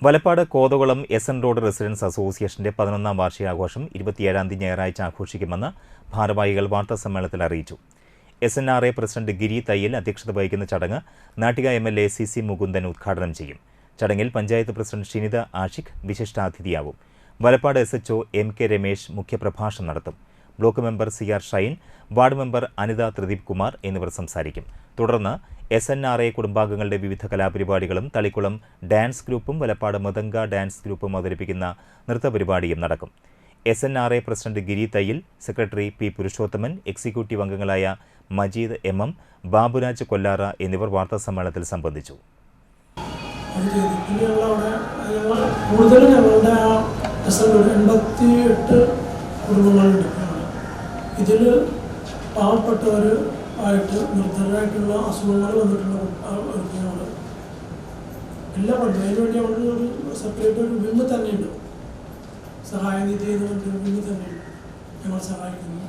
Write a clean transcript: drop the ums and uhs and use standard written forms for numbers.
Valappad Kothakulam എസ്.എൻ. Road residence അസോസിയേഷന്റെ 11ാം വാർഷികാഘോഷം 27-ാം തീയതി ഞായറാഴ്ച ആഘോഷിക്കുമെന്ന് ഭാരവാഹികൾ വാർത്താസമ്മേളനത്തിൽ അറിയിച്ചു. SNRA പ്രസിഡന്റ് ഗിരി തയ്യൽ അധ്യക്ഷത വഹിക്കുന്ന ചടങ്ങ് നാട്ടിക MLA CC മുകുന്ദൻ ഉദ്ഘാടനം ചെയ്യും. ചടങ്ങിൽ പഞ്ചായത്ത് പ്രസിഡന്റ് ഷിനിത ആഷിഖ് വിശിഷ്ടാതിഥിയാവും. വലപ്പാട് SHO MK രമേശ് മുഖ്യപ്രഭാഷണം നടത്തും. Block member CR Shine, ward member Anitha Thrideep Kumar എന്നിവർ സംസാരിക്കും. തുടർന്ന് SNRA കുടുംബാംഗങ്ങളുടെ വിവിധ കലാപരിപാടികളും തളിക്കുളം ഡാൻസ് ഗ്രൂപ്പും വലപ്പാട് മതംഗ ഡാൻസ് ഗ്രൂപ്പും അവതരിപ്പിക്കുന്ന നൃത്തപരിപാടിയും നടക്കും. SNRA പ്രസിഡന്റ് ഗിരി തയ്യൽ, സെക്രട്ടറി P. പുരുഷോത്തമൻ, എക്സിക്യൂട്ടീവ് അംഗങ്ങളായ മജീദ് MM, ബാബുരാജ് കൊല്ലാറ എന്നിവർ വാർത്താസമ്മേളനത്തിൽ സംബന്ധിച്ചു. ഇതിൽ പാവപ്പെട്ടവരായിട്ട് നിർദ്ധരായിട്ടുള്ള അസുഖങ്ങൾ വന്നിട്ടുള്ള എല്ലാം ഉണ്ട്. അതിനുവേണ്ടി അവർക്ക് ഒരു സെപ്പറേറ്റ് ഒരു വിങ് തന്നെയുണ്ട്. സഹായനിധി എന്ന് പറഞ്ഞൊരു വിങ് തന്നെയുണ്ട്. ഞങ്ങൾ സഹായിക്കുന്നു.